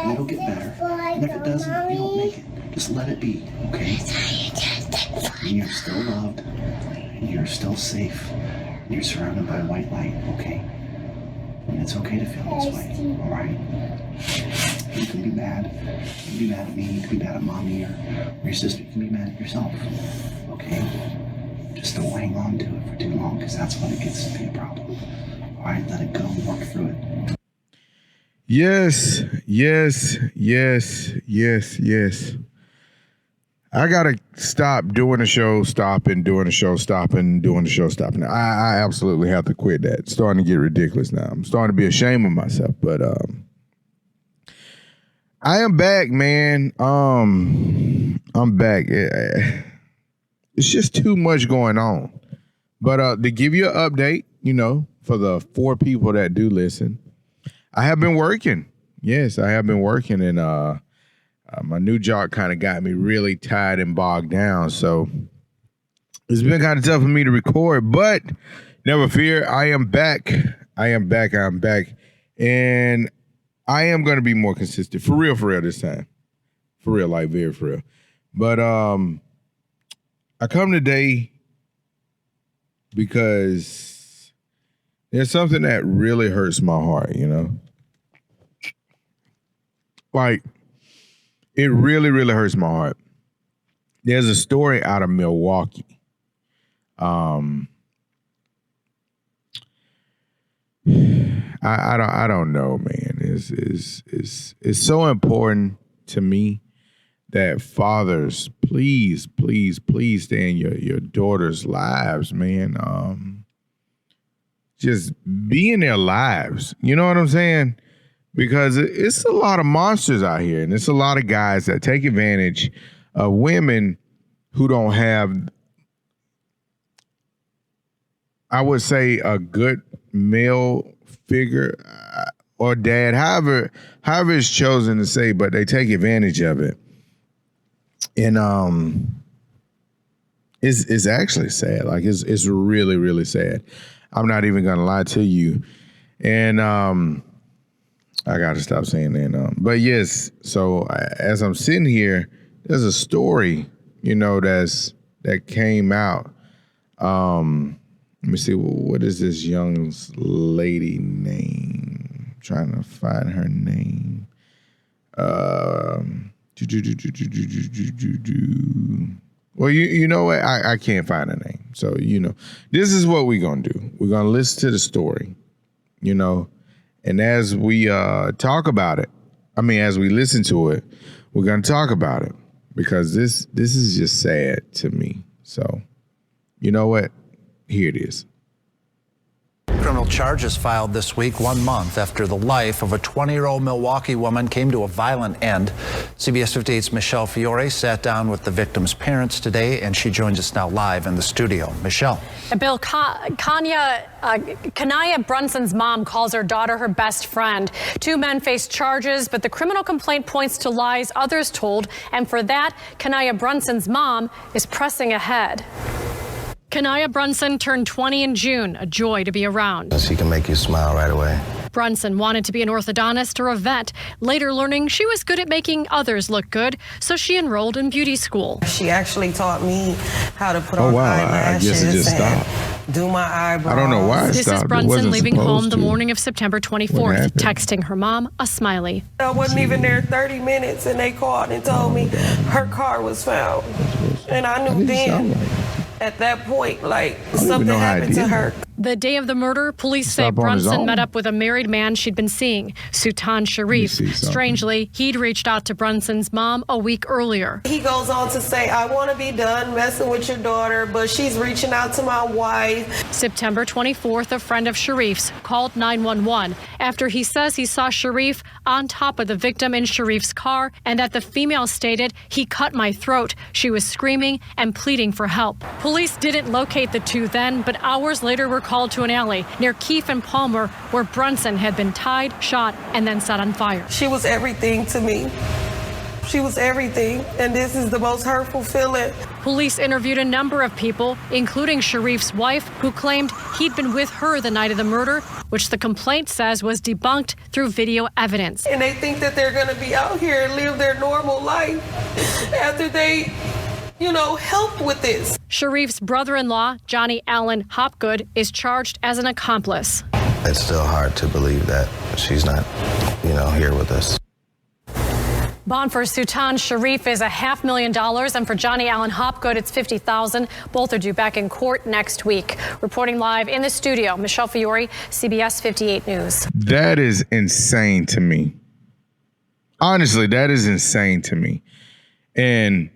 and it'll get better. And if it doesn't, you don't make it. Just let it be, okay? And you're still loved, and you're still safe, and you're surrounded by white light, okay? And it's okay to feel this way, all right? You can be mad. You can be mad at me. You can be mad at mommy or your sister. You can be mad at yourself, okay? Just don't hang on to it for too long, because that's when it gets to be a problem. All right, let it go and work through it. Yes. I gotta stop doing the show, stopping, doing the show, stopping, doing the show, stopping. I absolutely have to quit that. It's starting to get ridiculous now. I'm starting to be ashamed of myself, but I am back, man. I'm back. It's just too much going on. But to give you an update, for the 4 people that do listen, I have been working. Yes, I have been working, and my new job kind of got me really tired and bogged down. So it's been kind of tough for me to record, but never fear, I am back. I'm back. And I am going to be more consistent. For real this time. For real, like very for real. But I come today because there's something that really hurts my heart, Like, it really, really hurts my heart. There's a story out of Milwaukee. I don't know, man. It's so important to me that fathers, please stay in your daughters' lives, man. Just be in their lives. You know what I'm saying? Because it's a lot of monsters out here, and it's a lot of guys that take advantage of women who don't have, I would say, a good male figure or dad, however it's chosen to say, but they take advantage of it. And it's actually sad. Like, it's really, really sad. I'm not even gonna lie to you. And I got to stop saying that. But yes, so as I'm sitting here, there's a story, that came out. Let me see, what is this young lady name? I'm trying to find her name. Well, you know what? I can't find her name. So, this is what we're going to do. We're going to listen to the story, And as we talk about it, as we listen to it, we're going to talk about it, because this is just sad to me. So, you know what? Here it is. Criminal charges filed this week, 1 month after the life of a 20-year-old Milwaukee woman came to a violent end. CBS 58's Michelle Fiore sat down with the victim's parents today, and she joins us now live in the studio. Michelle. Bill, Kania Brunson's mom calls her daughter her best friend. 2 men face charges, but the criminal complaint points to lies others told, and for that, Kania Brunson's mom is pressing ahead. Kania Brunson turned 20 in June, a joy to be around. She can make you smile right away. Brunson wanted to be an orthodontist or a vet, later learning she was good at making others look good, so she enrolled in beauty school. She actually taught me how to put on I eyelashes guess it just stopped. Do my eyebrows. I don't know why it This stopped. is Brunson leaving home the to. morning of September 24th, texting her mom a smiley. I wasn't even there 30 minutes, and they called and told me her car was found. And I knew then, at that point, like, something happened to her. The day of the murder, police say Brunson met up with a married man she'd been seeing, Sultan Sharif. Strangely, he'd reached out to Brunson's mom a week earlier. He goes on to say, I want to be done messing with your daughter, but she's reaching out to my wife. September 24th, a friend of Sharif's called 911 after he says he saw Sharif on top of the victim in Sharif's car, and that the female stated, he cut my throat. She was screaming and pleading for help. Police didn't locate the 2 then, but hours later were called to an alley near Keefe and Palmer where Brunson had been tied, shot, and then set on fire. She was everything to me. She was everything, and this is the most hurtful feeling. Police interviewed a number of people, including Sharif's wife, who claimed he'd been with her the night of the murder, which the complaint says was debunked through video evidence. And they think that they're going to be out here and live their normal life after they, help with this. Sharif's brother-in-law, Johnny Allen Hopgood, is charged as an accomplice. It's still hard to believe that she's not, here with us. Bond for Sultan Sharif is $500,000, and for Johnny Allen Hopgood, it's $50,000. Both are due back in court next week. Reporting live in the studio, Michelle Fiore, CBS 58 News. That is insane to me. Honestly, that is insane to me. And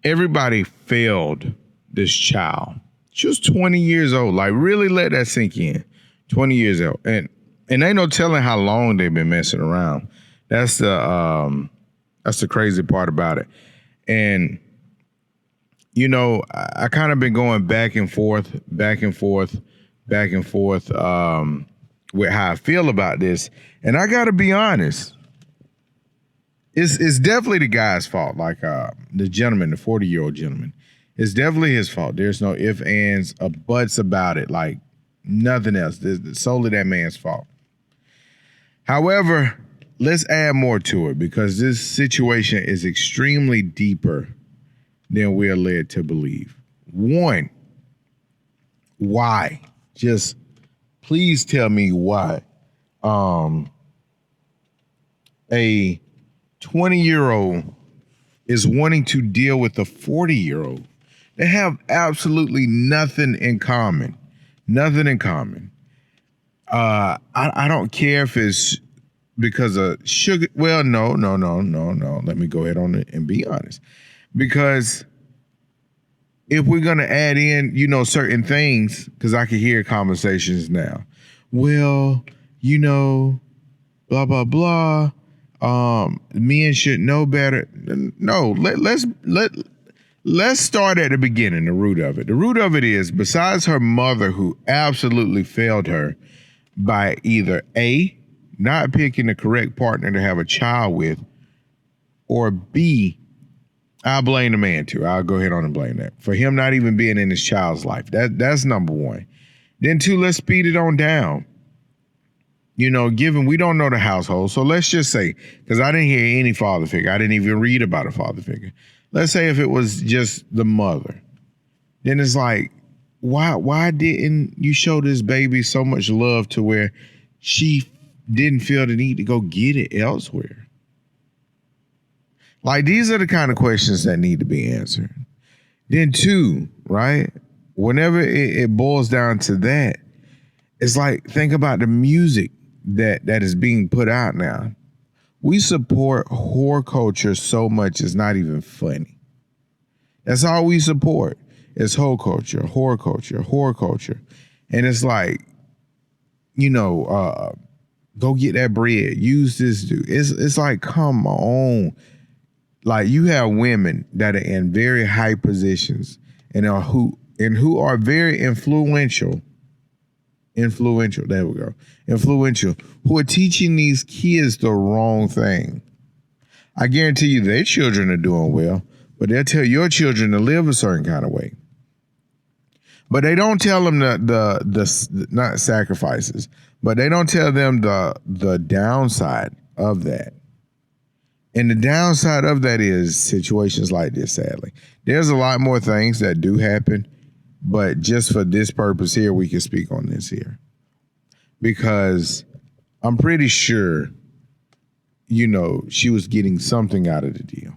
everybody failed this child. She was 20 years old. Like, really let that sink in. 20 years old. And ain't no telling how long they've been messing around. That's the crazy part about it. And, I kind of been going back and forth with how I feel about this. And I got to be honest. It's definitely the guy's fault. Like the gentleman, the 40-year-old gentleman. It's definitely his fault. There's no ifs, ands, or buts about it. Like nothing else. It's solely that man's fault. However, let's add more to it because this situation is extremely deeper than we are led to believe. One, why? Just please tell me why. A 20-year-old is wanting to deal with a 40-year-old. They have absolutely nothing in common. Nothing in common. I don't care if it's because of sugar. Well, no. Let me go ahead on it and be honest. Because if we're going to add in, certain things, because I can hear conversations now. Well, blah, blah, blah. Men should know better. No, let's start at the beginning, the root of it. The root of it is, besides her mother, who absolutely failed her by either A, not picking the correct partner to have a child with, or B, I'll blame the man too. I'll go ahead on and blame that. For him not even being in his child's life. That's number one. Then two, let's speed it on down. Given we don't know the household, so let's just say, because I didn't hear any father figure. I didn't even read about a father figure. Let's say if it was just the mother. Then it's like, why didn't you show this baby so much love to where she didn't feel the need to go get it elsewhere? Like, these are the kind of questions that need to be answered. Then two, right? Whenever it boils down to that, it's like, think about the music that is being put out now. We support whore culture so much it's not even funny. That's all we support. It's whore culture, whore culture, whore culture. And it's like, go get that bread. Use this dude. It's like, come on. Like, you have women that are in very high positions and who are very influential. There we go. Influential. Who are teaching these kids the wrong thing. I guarantee you their children are doing well, but they'll tell your children to live a certain kind of way. But they don't tell them the not sacrifices, but they don't tell them the downside of that. And the downside of that is situations like this, sadly. There's a lot more things that do happen, but just for this purpose here, we can speak on this here. Because I'm pretty sure, she was getting something out of the deal.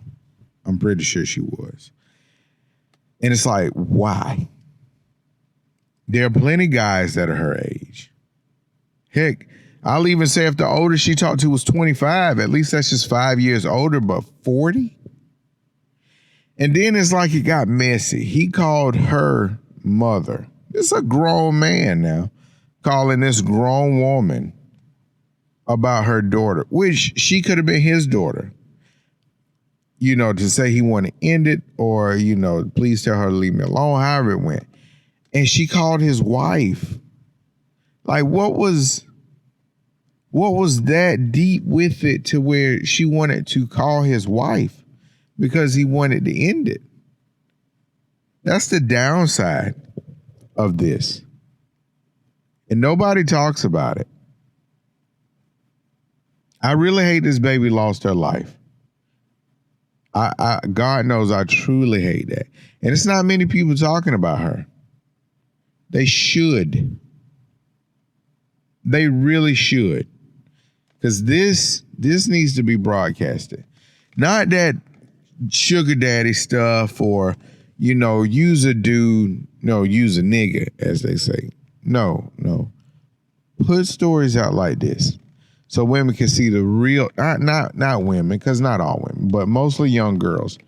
I'm pretty sure she was. And it's like, why? There are plenty of guys that are her age. Heck, I'll even say if the oldest she talked to was 25, at least that's just 5 years older, but 40? And then it's like it got messy. He called her mother. This is a grown man now calling this grown woman about her daughter, which she could have been his daughter. To say he wanted to end it or, please tell her to leave me alone, however it went. And she called his wife. Like, what was that deep with it to where she wanted to call his wife because he wanted to end it? That's the downside of this. And nobody talks about it. I really hate this baby lost her life. God knows I truly hate that. And it's not many people talking about her. They should. They really should. Because this needs to be broadcasted. Not that sugar daddy stuff or, use a dude, use a nigga, as they say. No. Put stories out like this so women can see the real, not women, because not all women, but mostly young girls.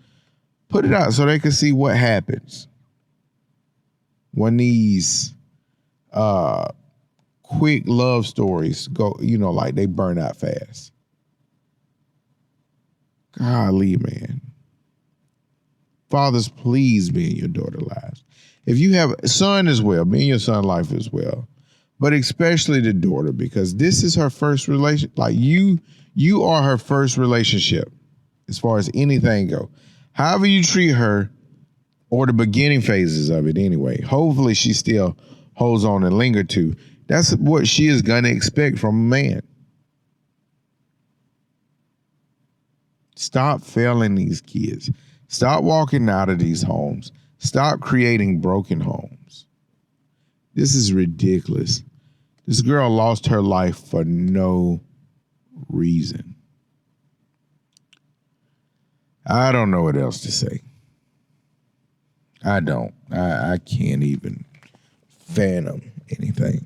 Put it out so they can see what happens when these quick love stories go, like they burn out fast. Golly, man. Fathers, please be in your daughter's lives. If you have a son as well, be in your son's life as well. But especially the daughter, because this is her first relation. Like you are her first relationship as far as anything go. However you treat her, or the beginning phases of it anyway, hopefully she still holds on and linger to. That's what she is going to expect from a man. Stop failing these kids. Stop walking out of these homes. Stop creating broken homes. This is ridiculous. This girl lost her life for no reason. I don't know what else to say. I don't. I can't even fathom anything.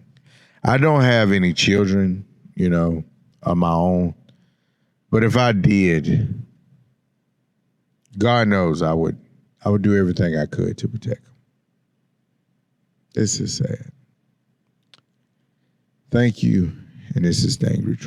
I don't have any children, of my own. But if I did, God knows I would do everything I could to protect them. This is sad. Thank you, and this is the Angry Truth.